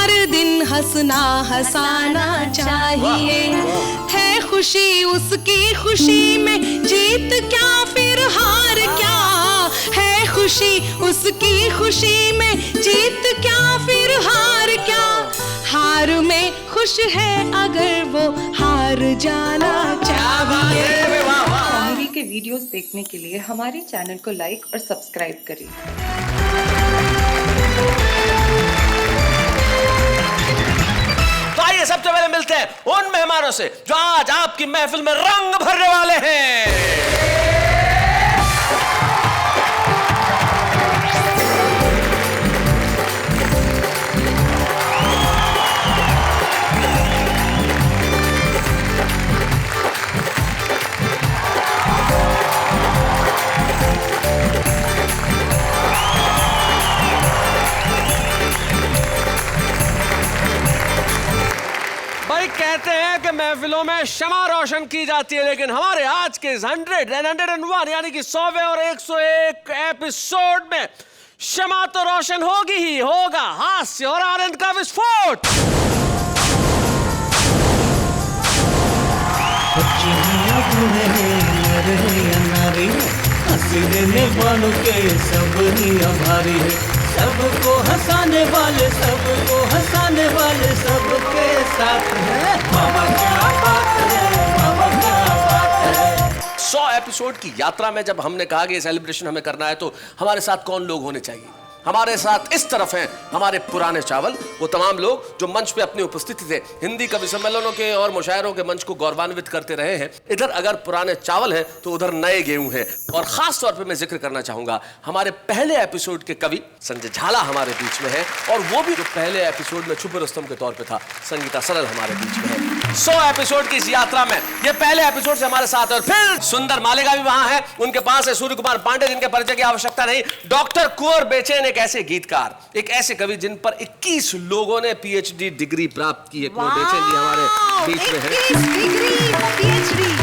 हर दिन हंसना हंसाना चाहिए। है खुशी उसकी खुशी में, जीत क्या फिर हार क्या। है खुशी उसकी खुशी में, जीत क्या फिर हार क्या। हार में खुश है अगर वो हार जाना चाहिए। कॉमेडी के वीडियोस देखने के लिए हमारे चैनल को लाइक और सब्सक्राइब करें। तो आइए सबसे पहले मिलते हैं उन मेहमानों से जो आज आपकी महफिल में रंग भरने वाले हैं। कहते हैं कि महफिलों में शमा रोशन की जाती है, लेकिन हमारे आज के 101 यानी कि 100वें और 101 एपिसोड में शमा तो रोशन होगी ही होगा, हास्य और आनंद का विस्फोट। सबको हंसाने वाले सबके साथ है। मामा क्या बात है, मामा क्या बात है। 100 एपिसोड की यात्रा में जब हमने कहा कि ये सेलिब्रेशन हमें करना है, तो हमारे साथ कौन लोग होने चाहिए? हमारे साथ इस तरफ हैं हमारे पुराने चावल, वो तमाम लोग जो मंच पे अपनी उपस्थिति से हिंदी कवि सम्मेलनों के और मुशायरों के मंच को गौरवान्वित करते रहे हैं। इधर अगर पुराने चावल हैं तो उधर नए गेहूं हैं। और खास तौर पे मैं जिक्र करना चाहूंगा हमारे पहले एपिसोड के कवि संजय झाला हमारे बीच में है, और वो भी जो पहले एपिसोड में छुपे रुस्तम के तौर पर था, संगीता सरल हमारे बीच में है। 100 एपिसोड की इस यात्रा में ये पहले एपिसोड से हमारे साथ है। और फिर सुंदर मालेगा भी वहां है, उनके पास है सूर्य कुमार पांडे, जिनके परिचय की आवश्यकता नहीं। डॉक्टर कुंवर बेचैन एक ऐसे गीतकार, एक ऐसे कवि जिन पर 21 लोगों ने पीएचडी डिग्री प्राप्त की है। कुंवर बेचैन जी हमारे बीच में है। 21 डिग्री पीएचडी,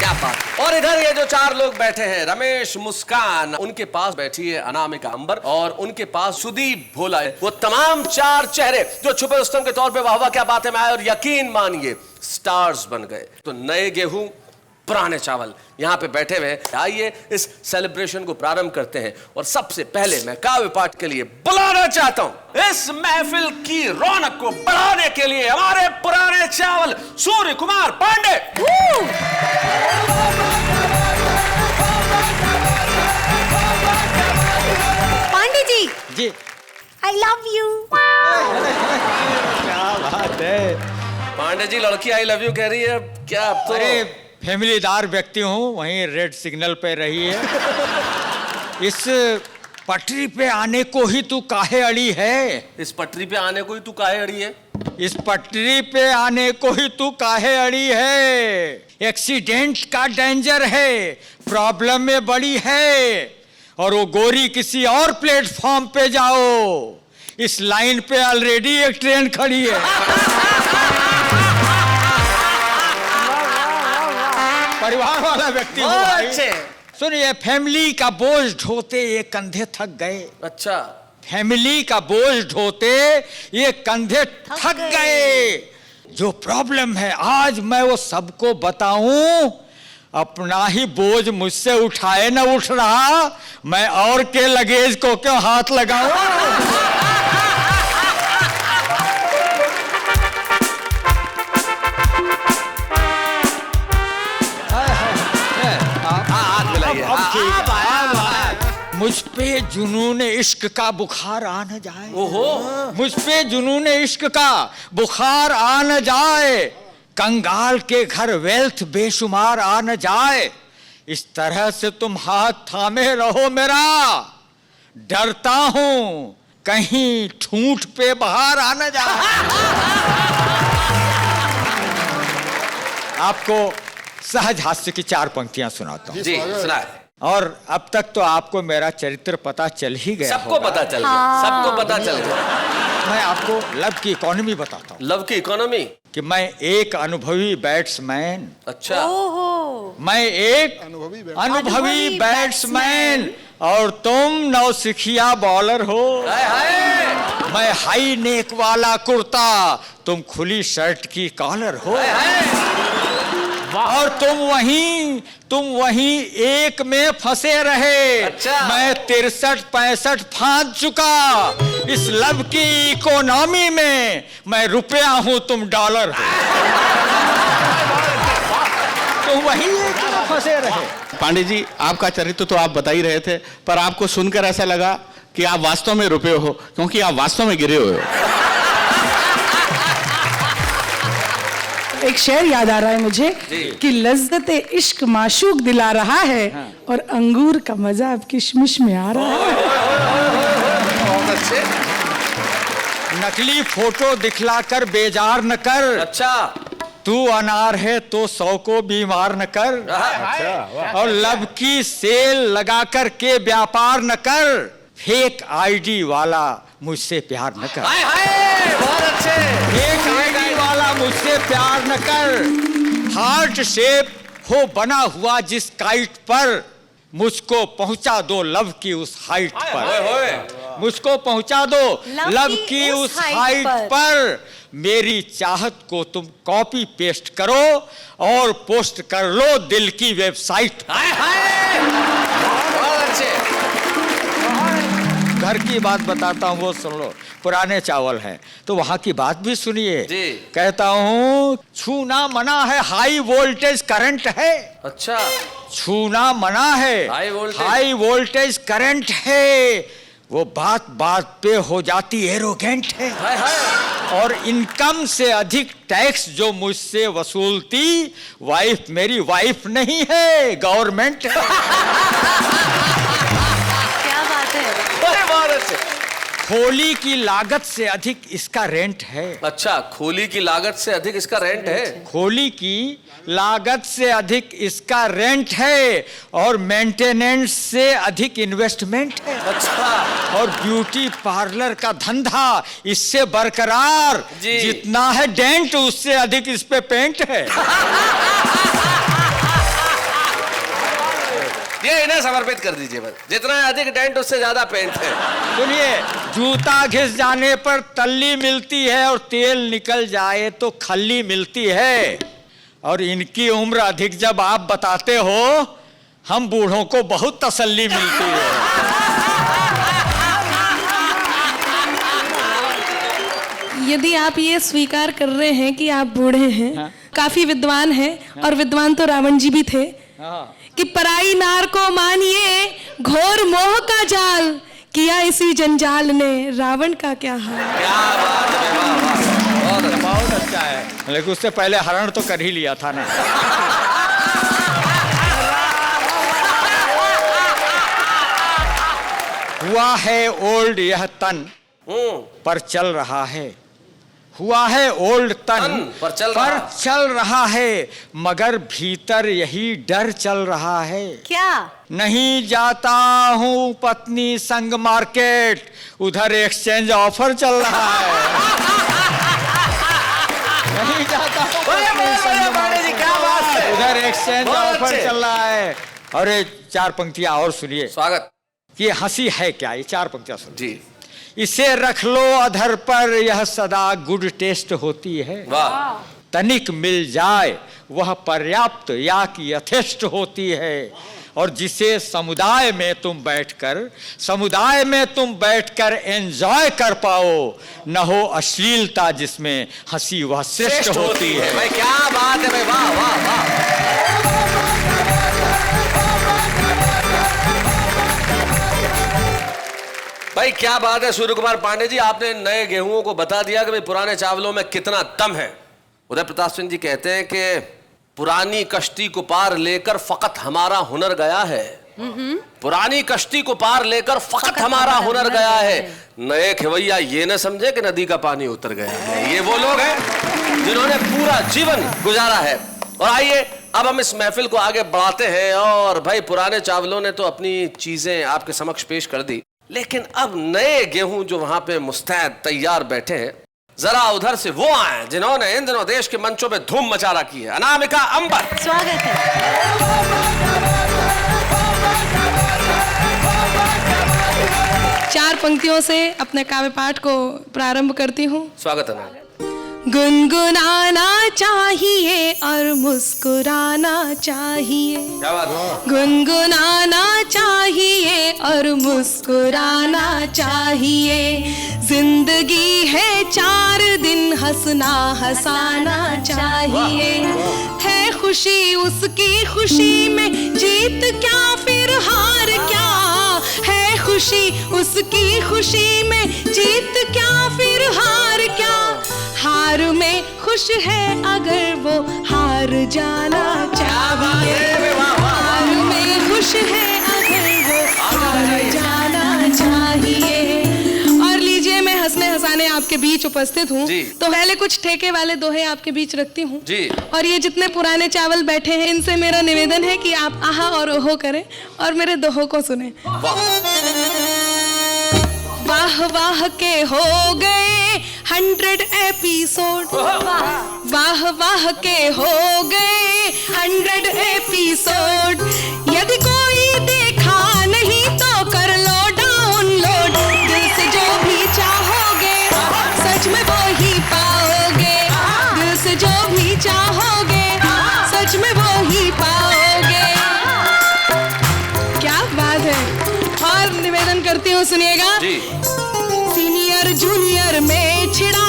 क्या बात। और इधर ये जो 4 लोग बैठे हैं, रमेश, मुस्कान, उनके पास बैठी है अनामिका अंबर, और उनके पास सुदीप भोला है। वो तमाम 4 चेहरे जो छुपे रुस्तम के तौर पे वाह वाह क्या बात है में आए और यकीन मानिए स्टार्स बन गए। तो नए गेहूं पुराने चावल यहां पे बैठे हुए। आइए इस सेलिब्रेशन को प्रारंभ करते हैं। और सबसे पहले मैं काव्य पाठ के लिए बुलाना चाहता हूं इस महफिल की रौनक को बढ़ाने के लिए हमारे पुराने चावल सूर्य कुमार पांडे। पांडे जी जी आई लव यू। क्या बात है। पांडे जी लड़की आई लव यू कह रही है क्या? अब तो अरे फैमिलीदार व्यक्ति हूँ, वहीं रेड सिग्नल पे रही है। इस पटरी पे आने को ही तू काहे अड़ी है? इस पटरी पे आने को ही तू काहे अड़ी है? इस पटरी पे आने को ही तू काहे अड़ी है? एक्सीडेंट का डेंजर है, प्रॉब्लम में बड़ी है। और वो गोरी किसी और प्लेटफॉर्म पे जाओ, इस लाइन पे ऑलरेडी एक ट्रेन खड़ी है। परिवार वाला व्यक्ति हूँ भाई। सुनिए, फैमिली का बोझ ढोते ये कंधे थक गए। अच्छा, फैमिली का बोझ ढोते ये कंधे थक गए। जो प्रॉब्लम है आज मैं वो सबको बताऊं, अपना ही बोझ मुझसे उठाए न उठ रहा, मैं और के लगेज को क्यों हाथ लगाऊं? मुझ पे जुनून इश्क का बुखार आ न जाए। ओहो, मुझ पे जुनून इश्क का बुखार आ न जाए, कंगाल के घर वेल्थ बेशुमार आ न जाए। इस तरह से तुम हाथ थामे रहो मेरा, डरता हूं कहीं ठूंठ पे बाहर आ न जाए। आपको सहज हास्य की 4 पंक्तियां सुनाता हूं। जी सुनाए। और अब तक तो आपको मेरा चरित्र पता चल ही गया। सबको पता चल गया, सबको पता चल गया। मैं आपको लव की इकोनॉमी बताता हूँ। लव की इकोनॉमी? कि मैं एक अनुभवी बैट्समैन। अच्छा। मैं एक अनुभवी बैट्समैन और तुम नौसिखिया बॉलर हो। हाय हाय। मैं हाई नेक वाला कुर्ता, तुम खुली शर्ट की कॉलर हो। और तुम वहीं एक में फंसे रहे। अच्छा। मैं 63-65 फांद चुका। इस लव की इकोनॉमी में मैं रुपया हूं, तुम डॉलर हो। तुम वहीं एक में फंसे रहे। पांडे जी, आपका चरित्र तो आप बता ही रहे थे, पर आपको सुनकर ऐसा लगा कि आप वास्तव में रुपए हो, क्योंकि आप वास्तव में गिरे हुए हो। एक शेर याद आ रहा है मुझे कि लज्जत इश्क माशूक दिला रहा है और अंगूर का मजा अब किशमिश में आ रहा है। बहुत अच्छे। नकली फोटो दिखलाकर बेजार न कर। अच्छा। तू अनार है तो 100 को बीमार न कर। और लब की सेल लगाकर के व्यापार न कर। फेक आईडी वाला मुझसे प्यार न कर। हाय हाय, बहुत अच्छे। फेक आईडी वाला मुझसे प्यार न कर। हार्ट शेप हो बना हुआ जिस काइट पर, मुझको पहुंचा दो लव की उस हाइट पर। मुझको पहुंचा दो लव की उस हाइट पर। मेरी चाहत को तुम कॉपी पेस्ट करो और पोस्ट कर लो दिल की वेबसाइट। बहुत अच्छे। घर की बात बताता हूँ, वो सुन लो। पुराने चावल हैं तो वहां की बात भी सुनिए। कहता हूँ छूना मना है, हाई वोल्टेज करंट है। अच्छा। छूना मना है, हाई वोल्टेज करंट है। वो बात बात पे हो जाती एरोगेंट है। और इनकम से अधिक टैक्स जो मुझसे वसूलती, वाइफ मेरी वाइफ नहीं है, गवर्नमेंट है। क्या बात है। बहुत अच्छे। खोली की लागत से अधिक इसका रेंट है। अच्छा, खोली की लागत से अधिक इसका रेंट है। खोली की लागत से अधिक इसका रेंट है और मेंटेनेंस से अधिक इन्वेस्टमेंट है। अच्छा। और ब्यूटी पार्लर का धंधा इससे बरकरार, जितना है डेंट उससे अधिक इस पे पेंट है। ये इन्हें समर्पित कर दीजिए बस। जितना अधिक डेंट उससे ज्यादा पेंट है। सुनिए, जूता घिस जाने पर तल्ली मिलती है और तेल निकल जाए तो खल्ली मिलती है। और इनकी उम्र अधिक जब आप बताते हो, हम बूढ़ों को बहुत तसल्ली मिलती है। यदि आप ये स्वीकार कर रहे हैं कि आप बूढ़े हैं, काफी विद्वान हैं, और विद्वान तो रावण जी भी थे, कि पराई नार को मानिए घोर मोह का जाल, किया इसी जंजाल ने रावण का क्या हाल। क्या बात है, बहुत अच्छा है। लेकिन उससे पहले हरण तो कर ही लिया था ना। हुआ है ओल्ड यह तन पर चल रहा है। हुआ है ओल्ड तन पर चल रहा है, मगर भीतर यही डर चल रहा है। क्या? नहीं जाता हूँ पत्नी संग मार्केट, उधर एक्सचेंज ऑफर चल रहा है। नहीं जाता हूँ पत्नी संग मार्केट, क्या बात है। उधर एक्सचेंज ऑफर चल रहा है। और ये 4 पंक्तियां और सुनिए। स्वागत। ये हंसी है क्या, ये 4 पंक्तियां सुनिए। जी। इसे रख लो अधर पर, यह सदा गुड टेस्ट होती है। वाह। तनिक मिल जाए वह पर्याप्त या कि यथेष्ट होती है। और जिसे समुदाय में तुम बैठकर एंजॉय कर पाओ, न हो अश्लीलता जिसमें हंसी वह श्रेष्ठ होती है। भाई क्या बात है भाई, वाह वाह वाह। भाई क्या बात है सूर्य कुमार पांडे जी, आपने नए गेहूं को बता दिया कि भाई पुराने चावलों में कितना दम है। उदय प्रताप सिंह जी कहते हैं कि पुरानी कश्ती को पार लेकर फकत हमारा हुनर गया है। पुरानी कश्ती को पार लेकर फकत हमारा हुनर गया है। नए खिवैया ये न समझे कि नदी का पानी उतर गया है। ये वो लोग हैं जिन्होंने पूरा जीवन गुजारा है। और आइए अब हम इस महफिल को आगे बढ़ाते हैं। और भाई पुराने चावलों ने तो अपनी चीजें आपके समक्ष पेश कर दी, लेकिन अब नए गेहूं जो वहां पे मुस्तैद तैयार बैठे हैं, जरा उधर से वो आए जिन्होंने इन दिनों देश के मंचों पे धूम मचा रखी है। अनामिका अंबर, स्वागत है। 4 पंक्तियों से अपने काव्य पाठ को प्रारंभ करती हूँ। स्वागत है मैम। गुनगुनाना चाहिए और मुस्कुराना चाहिए, क्या बात है? गुनगुनाना चाहिए और मुस्कुराना चाहिए। जिंदगी है 4 दिन, हंसना हंसाना चाहिए। है खुशी उसकी खुशी में, जीत क्या फिर हार क्या। है खुशी उसकी खुशी में, जीत क्या फिर हार क्या। हार में खुश है अगर वो हार जाना चाहिए। हार में खुश है अगर वो हार जाना चाहिए। और लीजिए, मैं हंसने हंसाने आपके बीच उपस्थित हूँ, जी। तो पहले कुछ ठेके वाले दोहे आपके बीच रखती हूँ जी। और ये जितने पुराने चावल बैठे हैं, इनसे मेरा निवेदन है कि आप आहा और ओहो करें और मेरे दोहों को सुने। वाह वाह के हो गए 100 एपिसोड, वाह वाह के हो गए 100 एपिसोड। यदि कोई देखा नहीं तो कर लो डाउनलोड। दिल से जो भी चाहोगे सच में वो ही पाओगे। दिल से जो भी चाहोगे सच में वो ही पाओगे। क्या बात है। और निवेदन करती हूँ, सुनिएगा। सीनियर जूनियर में छिड़ा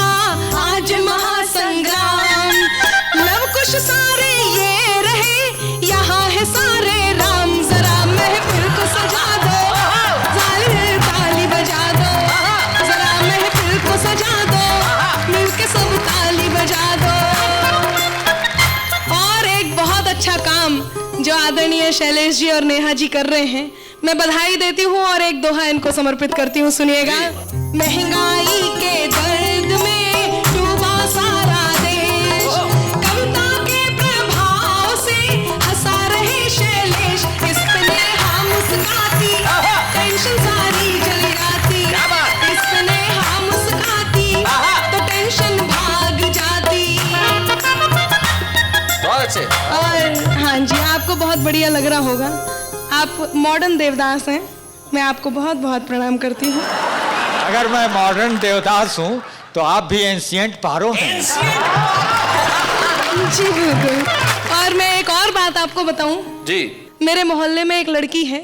आज महासंग्राम। लव कुश सारे ये रहे, यहाँ है सारे राम। जरा महफिल को सजा दो, जालिम ताली बजा दो। जरा महफिल को सजा दो, मिलके सब ताली बजा दो। और एक बहुत अच्छा काम जो आदरणीय शैलेश जी और नेहा जी कर रहे हैं, मैं बधाई देती हूँ और एक दोहा इनको समर्पित करती हूँ, सुनिएगा। महंगाई के दर्द में डूबा सारा देश, कविता के प्रभाव से हंसा रहे शैलेश। इस पे नेहा मुस्कुराती, टेंशन सारी चली जाती। इस पे नेहा मुस्कुराती तो टेंशन भाग जाती। बहुत अच्छे। और हाँ जी, आपको बहुत बढ़िया लग रहा होगा। आप मॉडर्न देवदास हैं, मैं आपको बहुत बहुत प्रणाम करती हूँ। अगर मैं मॉडर्न देवदास हूँ तो आप भी एंशिएंट पारो हैं। जी बिल्कुल। और मैं एक और बात आपको बताऊं जी। मेरे मोहल्ले में एक लड़की है,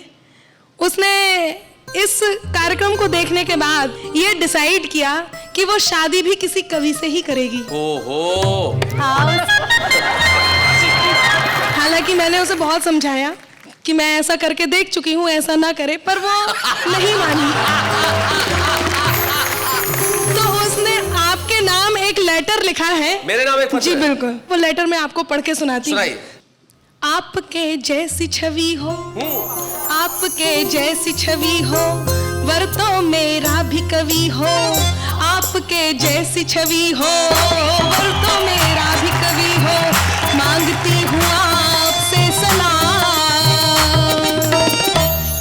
उसने इस कार्यक्रम को देखने के बाद ये डिसाइड किया कि वो शादी भी किसी कवि से ही करेगी। ओहो। हालांकि मैंने उसे बहुत समझाया कि मैं ऐसा करके देख चुकी हूँ, ऐसा ना करे, पर वो नहीं मानी। तो उसने आपके नाम एक लेटर लिखा है। मेरे नाम एक पत्र जी है? बिल्कुल। वो लेटर मैं आपको पढ़ के सुनाती हूँ। सुनाइए। आपके जैसी छवि हो, आपके जैसी छवि हो, वर तो मेरा भी कवि हो। आपके जैसी छवि हो, वर तो मेरा भी कवि हो। मांगती हूँ आपसे सलाम,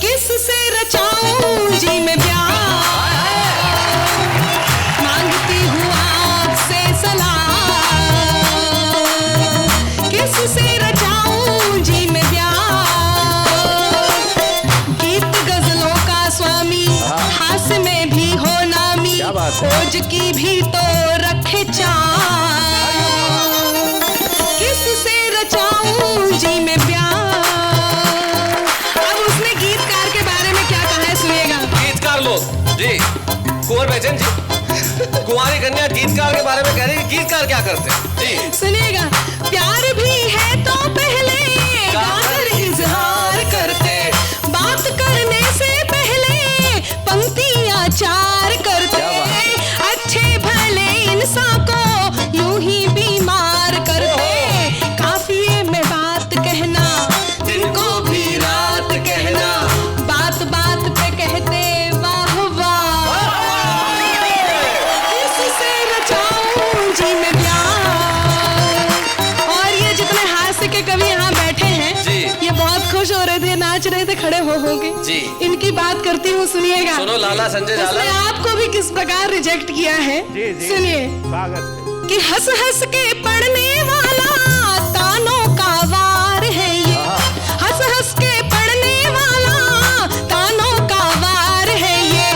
किससे रचाऊं जी मैं प्यार। मांगती हूँ आपसे सलाम, किससे रचाऊं जी मैं प्यार। गीत गजलों का स्वामी, हास्य में भी हो नामी, खोज की भी तो रखे चार। किससे रचाऊं जी मैं प्यार। अब उसने गीतकार के बारे में क्या कहा है, सुनिएगा। गीतकार लोग जी, कुंवर बेचन जी, कुंवारी कन्या गीतकार के बारे में कह रही है। गीतकार क्या करते हैं जी? सुनिएगा। प्यार भी है तो पहले गाकर इजहार करते, बात करने से पहले पंक्तियां 4 करते। अच्छे भले इंसान को यूं ही बीमार करते, काफिये में बात कहना, दिन को भी रात कहना, बात बात पे कहते वाह वाह। किससे रचाऊं जी मैं प्यार। और ये जितने हास्य के कवि यहाँ बैठे हैं जी। ये बहुत खुश हो रहे थे, नाच रहे थे, खड़े हो होंगे जी। इनकी बात करती हूँ, सुनिएगा। सुनो लाला संजय लाला। उसने आपको भी किस प्रकार रिजेक्ट किया है, सुनिए। कि हंस हंस के पढ़ने वाला तानों का वार है ये। हंस हंस के पढ़ने वाला तानों का वार है ये।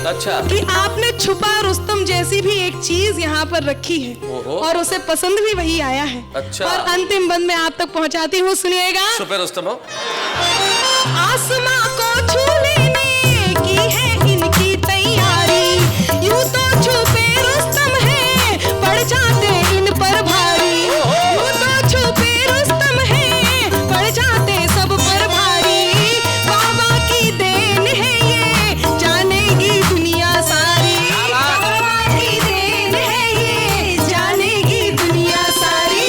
अच्छा। कि आपने छुपा रुस्तम जैसी भी एक चीज यहाँ पर रखी है ओहो। और उसे पसंद भी वही आया है। अच्छा। और अंतिम बंद में आप तक पहुँचाती हूँ, सुनिएगा। छुपे रुस्तम हो। आसमां को छू लेने की है इनकी तैयारी, यूं तो छुपे रुस्तम है, पड़ जाते इन पर भारी। यूं तो छुपे रुस्तम है, पड़ जाते सब पर भारी। बाबा की देन है ये, जानेगी दुनिया सारी। बाबा की देन है ये, जानेगी दुनिया सारी।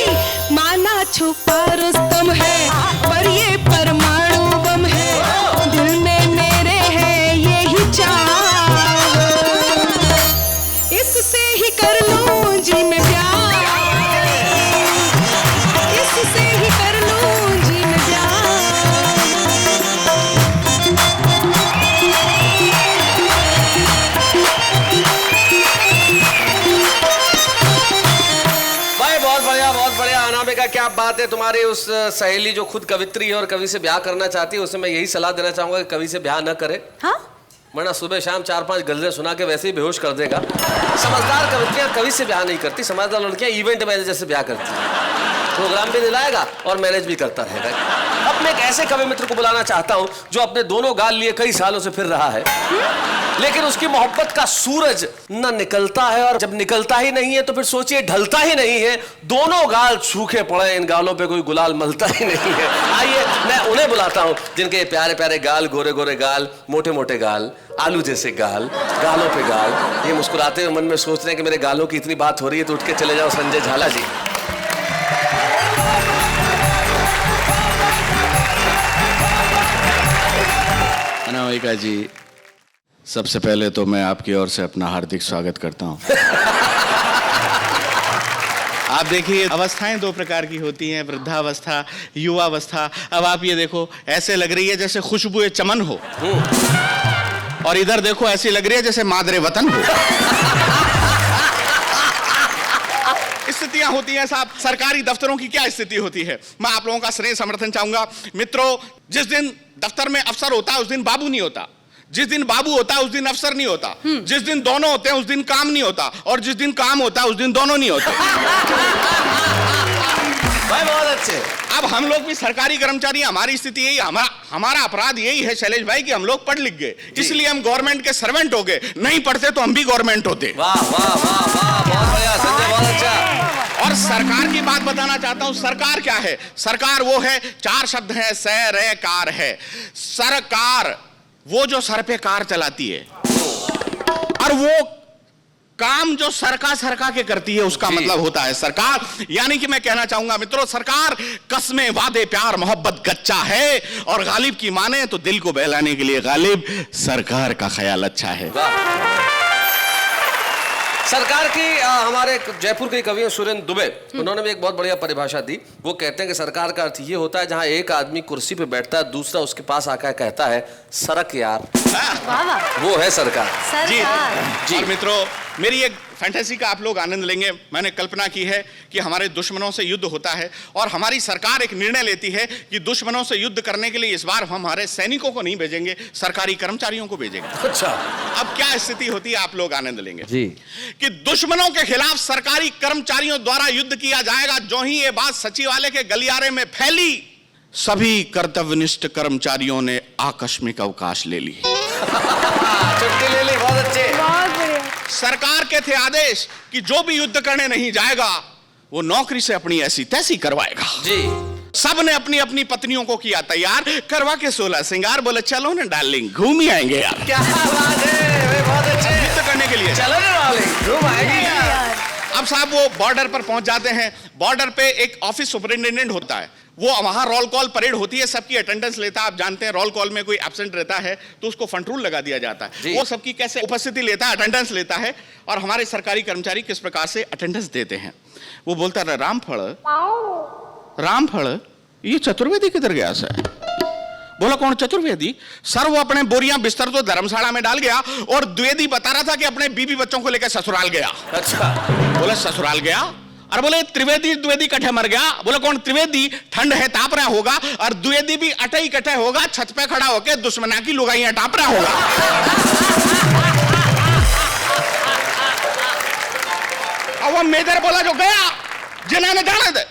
माना छुपा रुस्तम है, पर ये परमाणु बम है। दिल में मेरे है यही चाह, इससे ही कर लूं जी मैं प्यार, इससे ही कर लूं जी मैं प्यार। भाई बहुत बढ़िया, बहुत बढ़िया। अनामिका, क्या बात है तुम्हारी उस सहेली जो खुद कवित्री है और कवि से ब्याह करना चाहती है, उसे मैं यही सलाह देना चाहूंगा कि कवि से ब्याह न करे। हाँ, वरना सुबह शाम 4-5 गजलें सुना के वैसे ही बेहोश कर देगा। समझदार कवित्रियां कवि से ब्याह नहीं करती, समझदार लड़कियां इवेंट मैनेजर से ब्याह करती हैं। प्रोग्राम भी दिलाएगा और मैनेज भी करता रहेगा। अब मैं एक ऐसे कवि मित्र को बुलाना चाहता हूं जो अपने दोनों गाल लिए कई सालों से फिर रहा है, लेकिन उसकी मोहब्बत का सूरज न निकलता है, और जब निकलता ही नहीं है तो फिर सोचिए ढलता ही नहीं है। दोनों गाल सूखे पड़े, इन गालों पे कोई गुलाल मलता ही नहीं है। आइए मैं उन्हें बुलाता हूं जिनके प्यारे प्यारे गाल, गोरे गोरे गाल, मोटे मोटे गाल, आलू जैसे गाल, गालों पे गाल, ये मुस्कुराते हुए मन में सोच रहे हैं कि मेरे गालों की इतनी बात हो रही है तो उठ के चले जाओ संजय झाला जी। अनामिका जी, सबसे पहले तो मैं आपकी ओर से अपना हार्दिक स्वागत करता हूं। आप देखिए, अवस्थाएं दो प्रकार की होती हैं, वृद्धावस्था, युवावस्था। अब आप ये देखो, ऐसे लग रही है जैसे खुशबुए चमन हो, और इधर देखो ऐसी लग रही है जैसे मादरे वतन हो। स्थितियां होती हैं साहब। सरकारी दफ्तरों की क्या स्थिति होती है, मैं आप लोगों का स्नेह समर्थन चाहूंगा। मित्रों, जिस दिन दफ्तर में अफसर होता है उस दिन बाबू नहीं होता, जिस दिन बाबू होता है उस दिन अफसर नहीं होता, जिस दिन दोनों होते हैं उस दिन काम नहीं होता, और जिस दिन काम होता है उस दिन दोनों नहीं होते। भाई बहुत अच्छे। अब हम लोग भी सरकारी कर्मचारी, हमारी स्थिति यही, हमारा अपराध यही है शैलेश भाई कि हम लोग पढ़ लिख गए, इसलिए हम गवर्नमेंट के सर्वेंट हो गए। नहीं पढ़ते तो हम भी गवर्नमेंट होते। वाह वाह वाह वाह, बहुत बढ़िया संजय, बहुत अच्छा। और सरकार की बात बताना चाहता हूं। सरकार क्या है? सरकार वो है, 4 शब्द हैं, सै रे कार है। सरकार वो जो सर पे कार चलाती है, और वो काम जो सरका के करती है उसका मतलब होता है सरकार। यानी कि मैं कहना चाहूंगा मित्रों, सरकार कस्में, वादे, प्यार, मोहब्बत गच्चा है, और गालिब की माने तो दिल को बहलाने के लिए गालिब सरकार का ख्याल अच्छा है। सरकार की हमारे जयपुर के कवि हैं सुरेंद्र दुबे, उन्होंने भी एक बहुत बढ़िया परिभाषा दी। वो कहते हैं कि सरकार का अर्थ ये होता है जहां एक आदमी कुर्सी पे बैठता है, दूसरा उसके पास आकर कहता है सरक यार, वो है सरकार। जी जी। और मित्रों, मेरी एक फैंटेसी का आप लोग आनंद लेंगे। मैंने कल्पना की है कि हमारे दुश्मनों से युद्ध होता है, और हमारी सरकार एक निर्णय लेती है कि दुश्मनों से युद्ध करने के लिए इस बार हम हमारे सैनिकों को नहीं भेजेंगे, सरकारी कर्मचारियों को भेजेंगे। अच्छा, अब क्या स्थिति होती है आप लोग आनंद लेंगे जी। कि दुश्मनों के खिलाफ सरकारी कर्मचारियों द्वारा युद्ध किया जाएगा। जो ही ये बात सचिवालय के गलियारे में फैली, सभी कर्तव्यनिष्ठ कर्मचारियों ने आकस्मिक अवकाश ले ली। छुट्टी ले ली, बहुत अच्छे। सरकार के थे आदेश कि जो भी युद्ध करने नहीं जाएगा वो नौकरी से अपनी ऐसी तैसी करवाएगा। जी। सब ने अपनी अपनी पत्नियों को किया तैयार, करवा के 16 श्रृंगार। बोले चलो ना डार्लिंग, घूम ही आएंगे यार। क्या बात है, बहुत अच्छे। युद्ध करने के लिए चलो ना डार्लिंग, घूम आएंगे यार। अब साहब वो बॉर्डर पर पहुंच जाते हैं। बॉर्डर पे एक ऑफिस सुपरिटेंडेंट होता है, वो वहां रोल कॉल परेड होती है, सबकी अटेंडेंस लेता है। आप जानते हैं रोल कॉल में कोई एब्सेंट रहता है तो उसको फ्रंट रूल लगा दिया जाता है। वो सबकी कैसे उपस्थिति लेता है, अटेंडेंस लेता है। और हमारे सरकारी कर्मचारी किस प्रकार से अटेंडेंस देते हैं, वो बोलता है रामफल ये चतुर्वेदी किधर गया सर? बोला कौन चतुर्वेदी? सर वो अपने बोरियां बिस्तर तो धर्मशाला में डाल गया, और द्विवेदी बता रहा था कि अपने बीबी बच्चों को लेकर ससुराल गया। अच्छा। बोला ससुराल गया? और बोले त्रिवेदी द्विवेदी कट्ठे मर गया। बोले कौन त्रिवेदी? ठंड है ताप रहा होगा, और द्विवेदी भी अटई कट्ठे होगा, छत पे खड़ा होकर दुश्मना की लुगाइयां टाप रहा होगा। और वो मेजर बोला जो गया जिन्होंने जाने दे,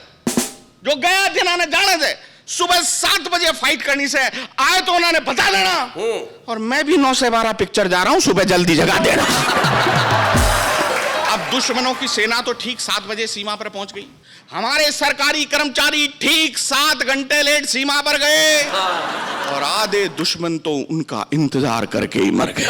जो गया जिन्होंने जाने दे, सुबह 7 बजे फाइट करनी से आए तो उन्होंने बता देना, और मैं भी 9 से 12 पिक्चर जा रहा हूं, सुबह जल्दी जगा देना। अब दुश्मनों की सेना तो ठीक 7 बजे सीमा पर पहुंच गई, हमारे सरकारी कर्मचारी ठीक 7 घंटे लेट सीमा पर गए, और आधे दुश्मन तो उनका इंतजार करके ही मर गए।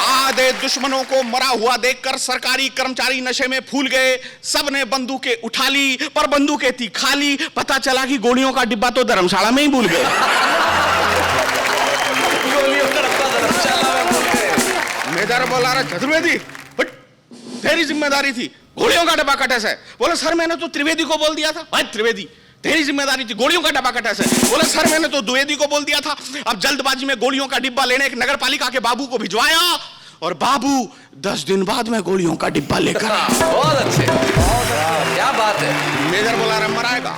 आधे दुश्मनों को मरा हुआ देखकर सरकारी कर्मचारी नशे में फूल गए, सबने बंदूकें उठा ली, पर बंदूकें थी खाली, पता चला कि गोलियों का डिब्बा तो धर्मशाला में ही भूल गए। मेजर बोला रहा चतुर्वेदी तेरी जिम्मेदारी थी, गोलियों का डब्बा कटे से। बोले सर मैंने तो त्रिवेदी को बोल दिया था। भाई त्रिवेदी तेरी जिम्मेदारी थी, गोलियों का डब्बा कटे से। बोले सर मैंने तो द्विवेदी को बोल दिया था। अब जल्दबाजी में गोलियों का डिब्बा लेने एक नगर पालिका के बाबू को भिजवाया, और बाबू 10 दिन बाद में गोलियों का डिब्बा लेकर आया। बहुत अच्छे, क्या बात है। मेजर बोला रहा मराएगा,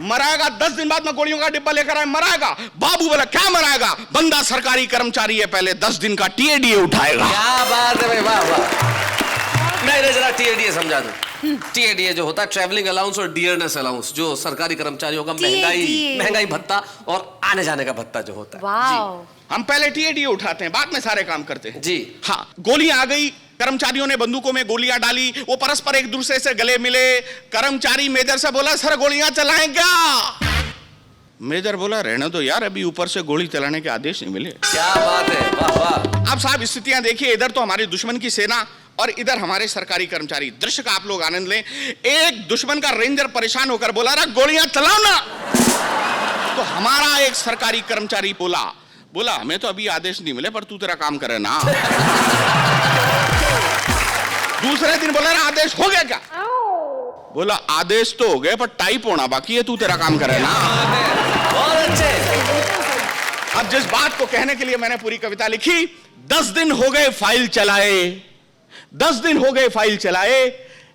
मराएगा, 10 दिन बाद में गोलियों का डिब्बा लेकर आए, मराएगा। बाबू बोला क्या मराएगा, बंदा सरकारी कर्मचारी है, पहले 10 दिन का टीएडीए उठाएगा। क्या बात है भाई, वाह वाह। नहीं जरा टीएडीए समझा दो। टीएडीए जो होता है ट्रैवलिंग अलाउंस और डियरनेस अलाउंस, जो सरकारी कर्मचारियों का महंगाई भत्ता और आने जाने का भत्ता जो होता है। हम पहले टीएडीए उठाते हैं, बाद में सारे काम करते हैं जी। हाँ, गोलियां आ गई, कर्मचारियों ने बंदूकों में गोलियां डाली, वो परस्पर एक दूसरे से गले मिले। कर्मचारी मेजर से बोला सर गोलियां चलाएं क्या? मेजर बोला रहने दो यार, अभी ऊपर से गोली चलाने के आदेश नहीं मिले। क्या बात है, वाह वाह। अब साहब स्थितियां देखिए, इधर तो हमारे दुश्मन की सेना और इधर हमारे सरकारी कर्मचारी। दृश्य का आप लोग आनंद लें। एक दुश्मन का रेंजर परेशान होकर बोला रहा गोलियां चलाओ ना, तो हमारा एक सरकारी कर्मचारी बोला हमें तो अभी आदेश नहीं मिले, पर तू तेरा काम करे ना। दूसरे दिन बोला रहा आदेश हो गया क्या? बोला आदेश तो हो गए, पर टाइप होना बाकी है, तू तेरा काम करे ना। बहुत अच्छे। अब जिस बात को कहने के लिए मैंने पूरी कविता लिखी, 10 दिन हो गए फाइल चलाए, 10 दिन हो गए फाइल चलाए,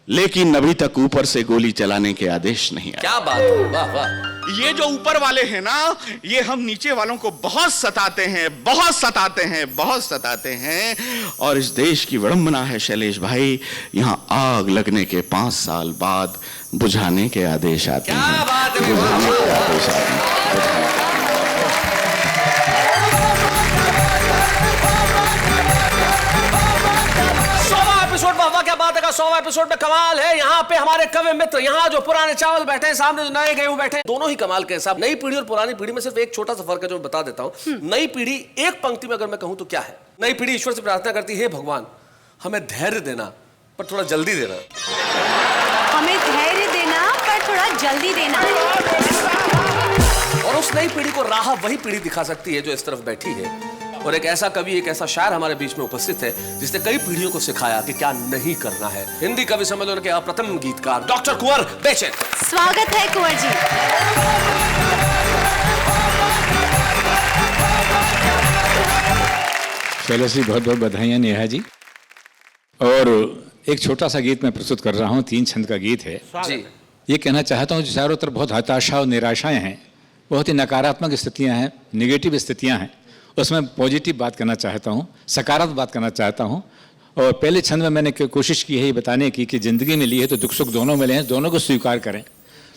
लेकिन अभी तक ऊपर से गोली चलाने के आदेश नहीं आए। क्या बात है, वाह वाह। ये जो ऊपर वाले हैं ना, ये हम नीचे वालों को बहुत सताते हैं, बहुत सताते हैं, बहुत सताते हैं। और इस देश की विडंबना है शैलेश भाई, यहाँ आग लगने के 5 साल बाद बुझाने के आदेश आते हैं। क्या बात है, बुझाने के आदेश आते हैं। एपिसोड वाह क्या बात है का 100वां एपिसोड में कमाल है। यहाँ पे हमारे कवि मित्र, यहाँ जो पुराने चावल बैठे हैं, सामने जो नए गेहूं बैठे हैं, दोनों ही कमाल के हैं साहब। नई पीढ़ी और पुरानी पीढ़ी में सिर्फ एक छोटा सा फर्क है जो मैं बता देता हूँ। नई पीढ़ी एक पंक्ति में अगर मैं कहूँ तो क्या है, नई पीढ़ी ईश्वर से प्रार्थना करती है भगवान हमें धैर्य देना पर थोड़ा जल्दी देना, हमें धैर्य देना पर थोड़ा जल्दी देना। और उस नई पीढ़ी को राह वही पीढ़ी दिखा सकती है जो इस तरफ बैठी है। और एक ऐसा कवि, एक ऐसा शायर हमारे बीच में उपस्थित है जिसने कई पीढ़ियों को सिखाया कि क्या नहीं करना है। हिंदी कवि सम्मेलन के अप्रतिम गीतकार डॉक्टर कुंवर बेचैन। स्वागत है कुंवर जी। शैलेश जी बहुत बहुत बधाइयाँ नेहा जी। और एक छोटा सा गीत मैं प्रस्तुत कर रहा हूँ, 3 छंद का गीत है जी। ये कहना चाहता हूँ चारों तरफ बहुत हताशा और निराशाएं हैं, बहुत ही नकारात्मक स्थितियाँ हैं, निगेटिव स्थितियाँ हैं। उसमें पॉजिटिव बात करना चाहता हूँ, सकारात्मक बात करना चाहता हूँ। और पहले छंद में मैंने कोशिश की है ये बताने की कि ज़िंदगी में ली है तो दुख सुख दोनों मिले हैं, दोनों को स्वीकार करें।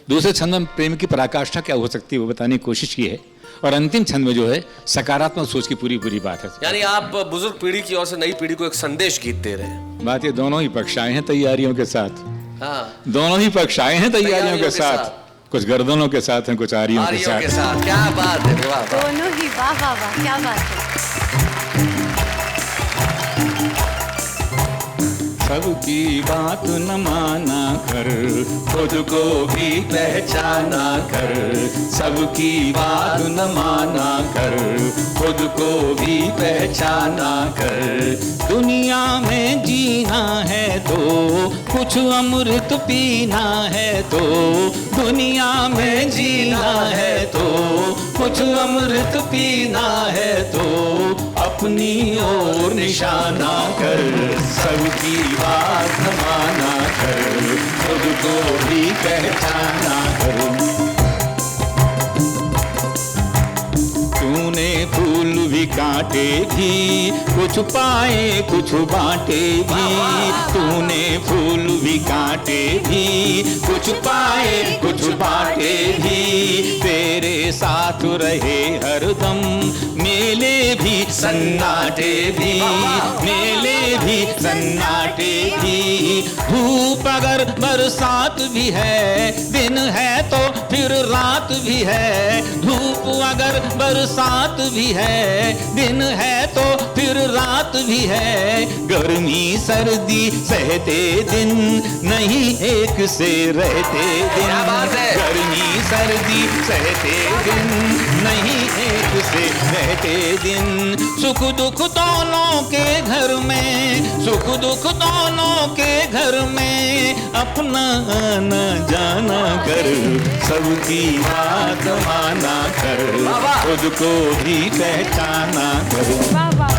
दूसरे छंद में प्रेम की पराकाष्ठा क्या हो सकती है वो बताने की कोशिश की है। और अंतिम छंद में जो है सकारात्मक सोच की पूरी बात है। यानी आप बुजुर्ग पीढ़ी की ओर से नई पीढ़ी को एक संदेश गीत दे रहे हैं। बात ये दोनों ही पक्ष आए हैं तैयारियों के साथ। हाँ, दोनों ही पक्ष आए हैं तैयारियों के साथ, कुछ गर्दनों के साथ हैं, कुछ आरियों के साथ। क्या बात है, वाह वाह। दोनों ही वाह वाह वाह, क्या बात है। सबकी बात न माना कर, खुद को भी पहचाना कर। सबकी बात न माना कर, खुद को भी पहचाना कर। दुनिया में जीना है तो कुछ अमृत पीना है, तो दुनिया में जीना है तो कुछ अमृत पीना है, तो अपनी ओर निशाना कर। सबकी बात न माना कर, खुद को भी पहचाना कर। तूने फूल भी कांटे भी, कुछ पाए कुछ बांटे भी। तूने फूल भी कांटे भी, कुछ पाए कुछ बांटे भी। तेरे साथ रहे हरदम मेले भी सन्नाटे भी, मेले भी सन्नाटे भी। धूप अगर बरसात भी है, दिन है तो फिर रात भी है। धूप अगर बरसात भी है, दिन है तो फिर रात भी है। गर्मी सर्दी सहते दिन, नहीं एक से रहते दिन। गर्मी सर्दी सहते दिन, नहीं एक से रहते दिन। सुख दुख दोनों के घर में, सुख दुख दोनों के घर में। अपना आना जाना कर, सबकी बात माना कर। खुद को भी पहचाना कर।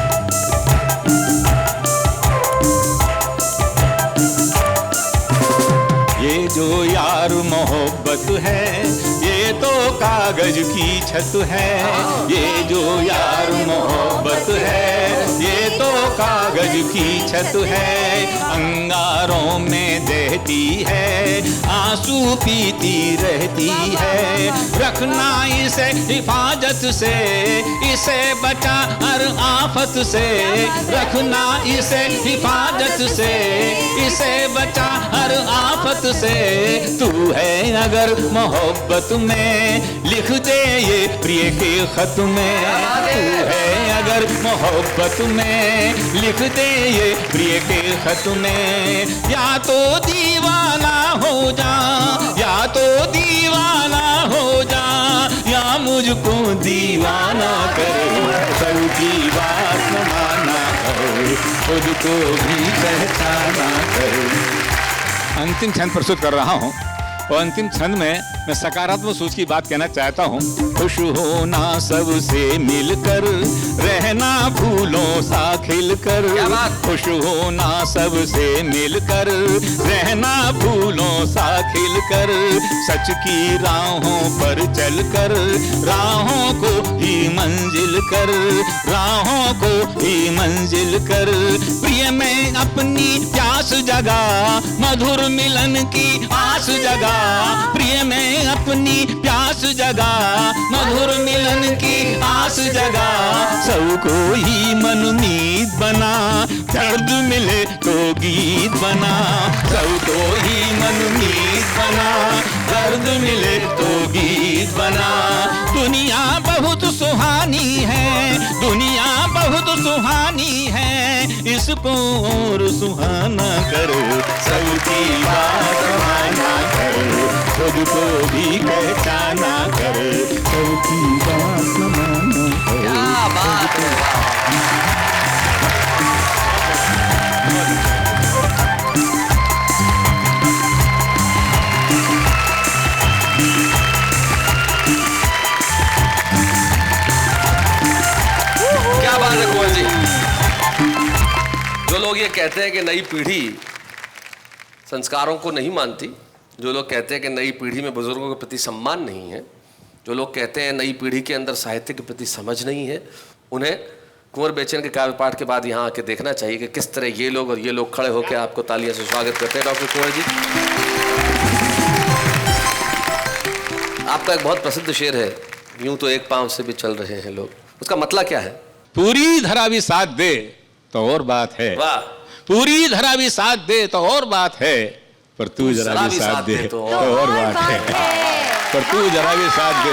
ये जो यार मोहब्बत है, ये तो कागज की छत है। ये जो यार मोहब्बत है, ये तो कागज की छत है। अंगारों में दहती है, आंसू पीती रहती है। रखना इसे हिफाजत से, इसे बचा हर आफत से। रखना इसे हिफाजत से, इसे बचा हर आफत से। तू है अगर मोहब्बत में, लिख दे ये प्रिय के खत में। तू है अगर मोहब्बत में, लिख दे ये प्रिय के खत में। या तो दीवाना हो जा, या तो दीवाना हो जा, या मुझको दीवाना कर। सबकी बात न माना कर, खुद को भी पहचाना कर। अंतिम छंद प्रस्तुत कर रहा हूँ और अंतिम छंद में मैं सकारात्मक सोच की बात कहना चाहता हूँ। खुश होना सबसे मिलकर, रहना फूलों सा खिलकर। खुश होना सबसे मिलकर, रहना फूलों सा खिलकर। सच की राहों पर चलकर, राहों को ही मंजिल कर। राहों को ही मंजिल कर। प्रिय में अपनी प्यास जगा, मधुर मिलन की आस जगा। प्रिय में अपनी प्यास जगा, मधुर मिलन की आस जगा। सबको ही मनमीत बना, दर्द मिले तो गीत बना। सबको ही मनमीत बना, दर्द मिले तो गीत बना। दुनिया बहुत सुहानी है, दुनिया बहुत सुहानी है। इसको और सुहाना करो, सबकी बात माना करो। खुद को भी पहचाना कर, सबकी बात माना करो। क्या बात है। क्या बात है कुंवर जी। जो लोग ये कहते हैं कि नई पीढ़ी संस्कारों को नहीं मानती, जो लोग कहते हैं कि नई पीढ़ी में बुजुर्गों के प्रति सम्मान नहीं है, जो लोग कहते हैं नई पीढ़ी के अंदर साहित्य के प्रति समझ नहीं है, उन्हें कुंवर बेचैन के काव्य पाठ के बाद यहाँ आके देखना चाहिए कि किस तरह ये लोग और ये लोग खड़े होकर आपको तालियों से स्वागत करते हैं। डॉक्टर कुंवर जी, आपका एक बहुत प्रसिद्ध शेर है, यूं तो एक पांव से भी चल रहे हैं लोग। उसका मतलब क्या है? पूरी धरा भी साथ दे तो और बात है। वाह। पूरी धरा भी साथ दे तो और बात है, पर तू जरा भी साथ दे तो और बात है। पर तू जरा भी साथ दे,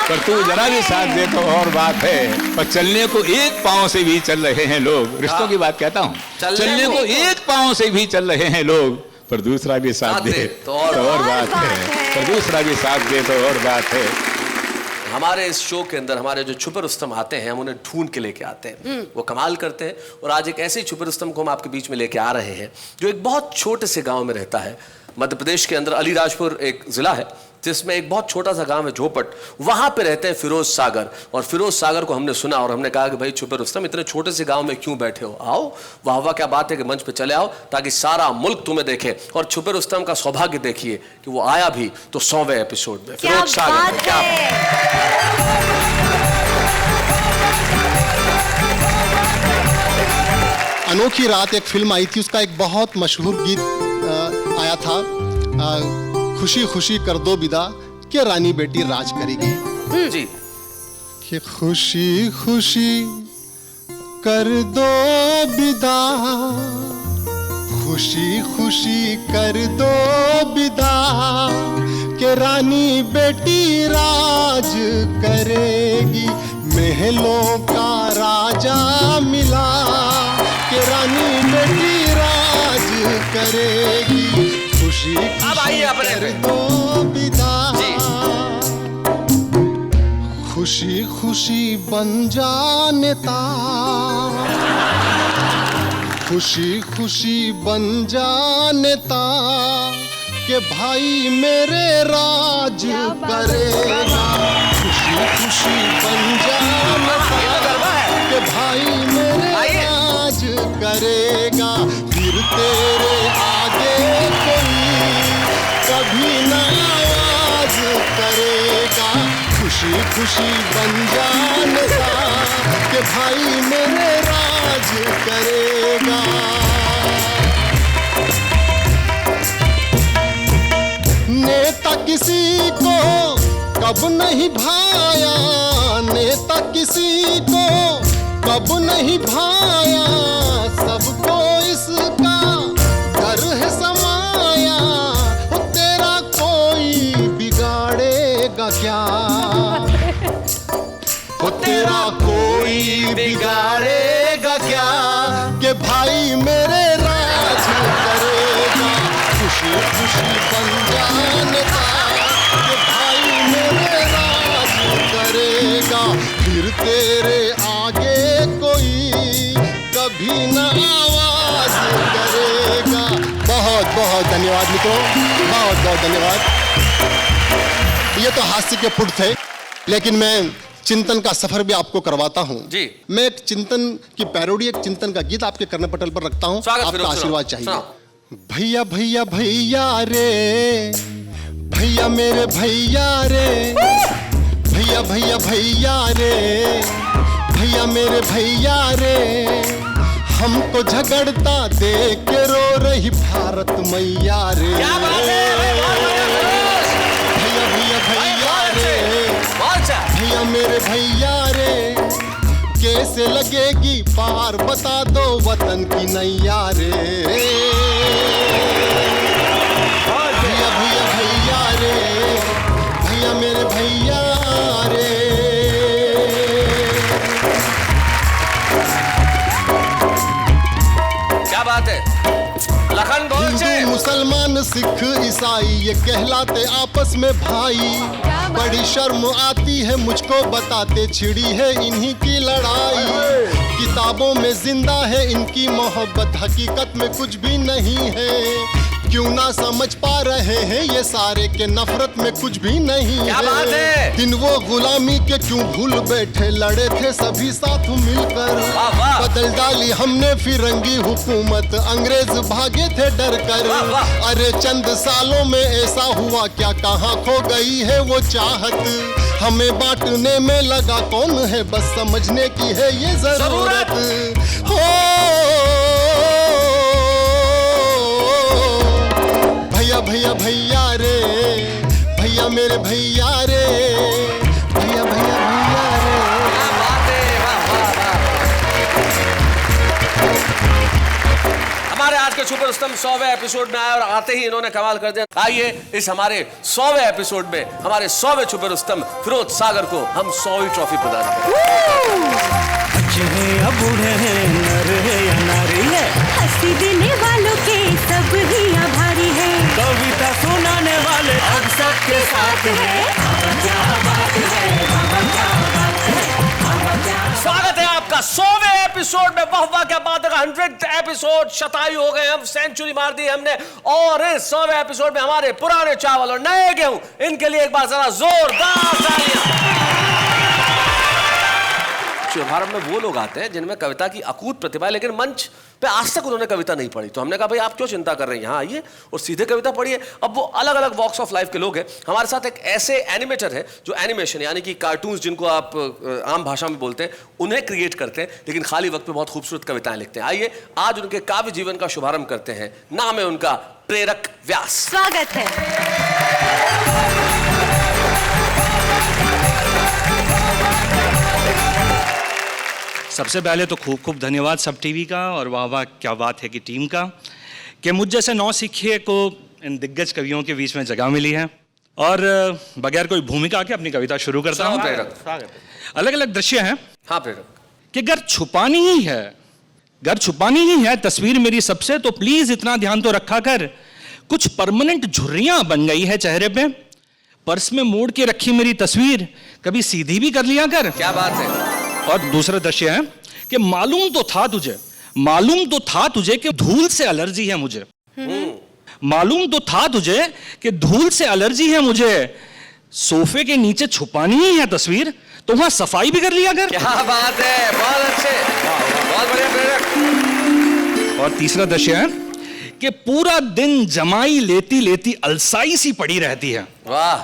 पर तू जरा भी साथ दे तो और बात है। पर चलने को एक पांव से भी चल रहे हैं लोग। रिश्तों की बात कहता हूँ। चलने को एक पांव से भी चल रहे हैं लोग, पर दूसरा भी साथ दे तो और बात है। पर दूसरा भी साथ दे तो और बात है। हमारे इस शो के अंदर हमारे जो छुपे रुस्तम आते हैं, हम उन्हें ढूंढ के लेके आते हैं, वो कमाल करते हैं। और आज एक ऐसे छुपे रुस्तम को हम आपके बीच में लेके आ रहे हैं जो एक बहुत छोटे से गांव में रहता है। मध्य प्रदेश के अंदर अलीराजपुर एक जिला है जिसमें एक बहुत छोटा सा गांव है झोपट, वहां पे रहते हैं फिरोज सागर। और फिरोज सागर को हमने सुना और हमने कहा कि भाई छुपे रुस्तम इतने छोटे से गांव में क्यों बैठे हो, आओ वाह वाह क्या बात है कि मंच पे चले आओ ताकि सारा मुल्क तुम्हें देखे। और छुपे रुस्तम का सौभाग्य देखिए कि वो आया भी तो 100वें एपिसोड में। फिरोज सागर, क्या अनोखी रात एक फिल्म आई थी, उसका एक बहुत मशहूर गीत आया था, खुशी खुशी कर दो विदा के रानी बेटी राज करेगी। जी। कि खुशी खुशी कर दो विदा, खुशी खुशी कर दो विदा के रानी बेटी राज करेगी, महलों का राजा मिला के रानी बेटी राज करेगी, खुशी खुशी कर दो विदा, खुशी खुशी बन जा नेता, खुशी खुशी बन जा नेता के भाई मेरे राज करेगा, खुशी खुशी बन जा नेता के भाई मेरे राज करेगा, फिर तेरे आगे कोई कभी न आवाज करेगा, खुशी खुशी बन जा नेता के भाई मेरे राज करेगा। नेता किसी को कब नहीं भाया, नेता किसी को कब नहीं भाया, सबको इसका डर है समाया, तेरा कोई बिगाड़ेगा क्या, तेरा कोई बिगाड़ेगा क्या कि भाई मेरे राज करेगा, खुशी खुशी बन जा नेता कि भाई मेरे राज करेगा, फिर तेरे आगे कोई कभी न आवाज करेगा। बहुत बहुत धन्यवाद मित्रों, बहुत बहुत धन्यवाद। ये तो हास्य के पुट थे, लेकिन मैं चिंतन का सफर भी आपको करवाता हूँ जी। मैं एक चिंतन की पैरोडी, एक चिंतन का गीत आपके कर्ण पटल पर रखता हूँ, आपका आशीर्वाद चाहिए। भैया भैया भैया रे, भैया मेरे भैया रे, भैया भैया भैया रे, भैया मेरे भैया रे, हमको झगड़ता देख के रो रही भारत मैया रे, भैया भैया भैया रे, भैया मेरे भैया रे, कैसे लगेगी पार बता दो वतन की नैया रे, भैया भैया भैया रे, भैया मेरे भैया रे। क्या बात है लखन गोलचे। हिंदू मुसलमान सिख ईसाई ये कहलाते आपस में भाई, बड़ी शर्म आती है मुझको बताते छिड़ी है इन्हीं की लड़ाई, किताबों में जिंदा है इनकी मोहब्बत हकीकत में कुछ भी नहीं है, क्यों ना समझ पा रहे हैं ये सारे के नफरत में कुछ भी नहीं है, दिन वो गुलामी के क्यों भूल बैठे, लड़े थे सभी साथ मिलकर, बदल डाली हमने फिरंगी हुकूमत, अंग्रेज भागे थे डर कर, अरे चंद सालों में ऐसा हुआ क्या, कहाँ खो गई है वो चाहत, हमें बांटने में लगा कौन है, बस समझने की है ये जरूरत हो। भैया भैया भैया रे, भैया मेरे भैया रे, भैया भैया भैया रे। हमारे आज के सुपर स्तंभ 100वें एपिसोड में आए और आते ही इन्होंने कमाल कर दिया। आइए इस हमारे 100वें एपिसोड में हमारे 100वें सुपर स्तंभ फिरोज सागर को हम 100वीं ट्रॉफी प्रदान करें। बच्चे हैं या बूढ़े हैं, नर है या नारी है, हंसी देने वालों के सब ही आभारी है, कविता सुनाने वाले अब सबके साथ है। स्वागत है आपका 100वें एपिसोड में। वाह वाह क्या बात है, 100th एपिसोड, शतायु हो गए हम, सेंचुरी मार दी हमने, और इस 100वें एपिसोड में हमारे पुराने चावल और नए गेहूं, इनके लिए एक बार जरा जोरदार तालियां। शुभारंभ में वो लोग आते हैं जिनमें कविता की अकूत प्रतिभा है, लेकिन मंच पे आज तक उन्होंने कविता नहीं पढ़ी। तो हमने कहा भाई आप क्यों चिंता कर रहे हैं, यहाँ आइए और सीधे कविता पढ़िए। अब वो अलग अलग वॉक्स ऑफ लाइफ के लोग हैं। हमारे साथ एक ऐसे एनिमेटर है जो एनिमेशन यानी कि कार्टून्स जिनको आप आम भाषा में बोलते हैं उन्हें क्रिएट करते हैं, लेकिन खाली वक्त में बहुत खूबसूरत कविताएं लिखते हैं। आइए आज उनके काव्य जीवन का शुभारंभ करते हैं। नाम है उनका प्रेरक व्यास। स्वागत है। सबसे पहले तो खूब खूब धन्यवाद सब टीवी का, और वाह वाह क्या बात है कि टीम का, कि मुझ जैसे नौसिखिए को इन दिग्गज कवियों के बीच में जगह मिली है। और बगैर कोई भूमिका के अपनी कविता शुरू करता हूँ। अलग अलग दृश्य हैं। हाँ प्रेरक। कि घर छुपानी ही है तस्वीर मेरी सबसे, तो प्लीज इतना ध्यान तो रखा कर, कुछ परमानेंट झुर्रियां बन गई है चेहरे पे, पर्स में मोड़ के रखी मेरी तस्वीर कभी सीधी भी कर लिया कर। क्या बात है। और दूसरा दृश्य है कि मालूम तो था तुझे कि धूल से एलर्जी है मुझे। मालूम तो था तुझे कि धूल से एलर्जी है मुझे, सोफे के नीचे छुपानी ही है तस्वीर, तो वहां सफाई भी कर लिया कर। क्या बात है, बहुत अच्छे, बहुत बढ़िया प्रेरक। और तीसरा दृश्य है कि पूरा दिन जमाई लेती लेती अलसाई सी पड़ी रहती है। वाह।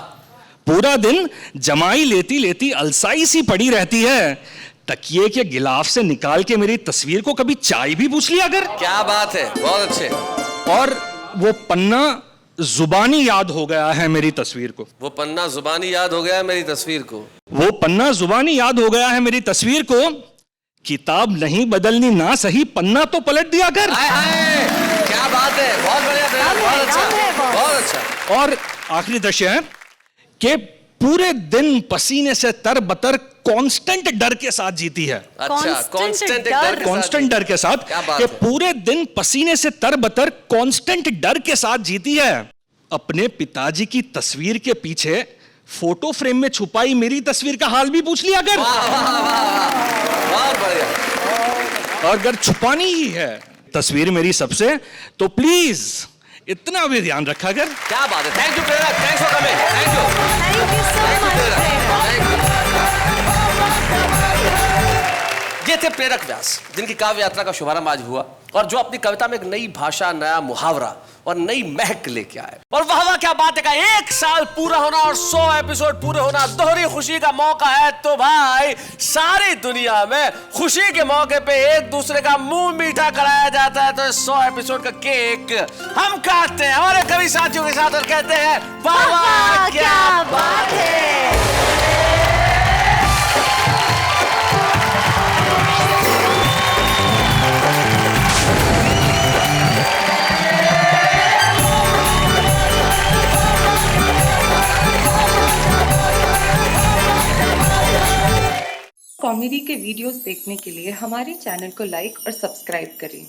पूरा दिन जमाई लेती लेती अलसाई सी पड़ी रहती है, तकिए के गिलाफ से निकाल के मेरी तस्वीर को कभी चाय भी पूछ लिया कर। क्या बात है, बहुत अच्छे। और वो पन्ना जुबानी याद हो गया है मेरी तस्वीर को। वो पन्ना जुबानी याद हो गया है मेरी तस्वीर को। वो पन्ना जुबानी याद हो गया है मेरी तस्वीर को, किताब नहीं बदलनी ना सही, पन्ना तो पलट दिया कर। क्या बात है, बहुत बढ़िया प्रेरक, बहुत अच्छा, बहुत अच्छा। और आखिरी दृश्य है कि पूरे दिन पसीने से तरबतर कांस्टेंट डर के साथ जीती है। अच्छा, कांस्टेंट डर के साथ कि पूरे दिन पसीने से तरबतर कांस्टेंट डर के साथ जीती है। अपने पिताजी की तस्वीर के पीछे फोटो फ्रेम में छुपाई मेरी तस्वीर का हाल भी पूछ लिया कर। बहुत बढ़िया। और अगर छुपानी ही है तस्वीर मेरी सबसे, तो प्लीज इतना भी ध्यान रखा कर। क्या बात है, थैंक यू प्रेरक, thanks for coming, thank you so much. ये थे प्रेरक व्यास जिनकी काव्य यात्रा का शुभारंभ आज हुआ, और जो अपनी कविता में एक नई भाषा, नया मुहावरा और नई महक लेके आए। और वाह वाह क्या बात है का 1 साल पूरा होना और 100 एपिसोड पूरे होना, दोहरी खुशी का मौका है। तो भाई सारी दुनिया में खुशी के मौके पे एक दूसरे का मुंह मीठा कराया जाता है, तो 100 एपिसोड का केक हम काटते हैं हमारे कवि साथियों के साथ और कहते हैं वाह वाह क्या बात है। कॉमेडी के वीडियोस देखने के लिए हमारे चैनल को लाइक और सब्सक्राइब करें।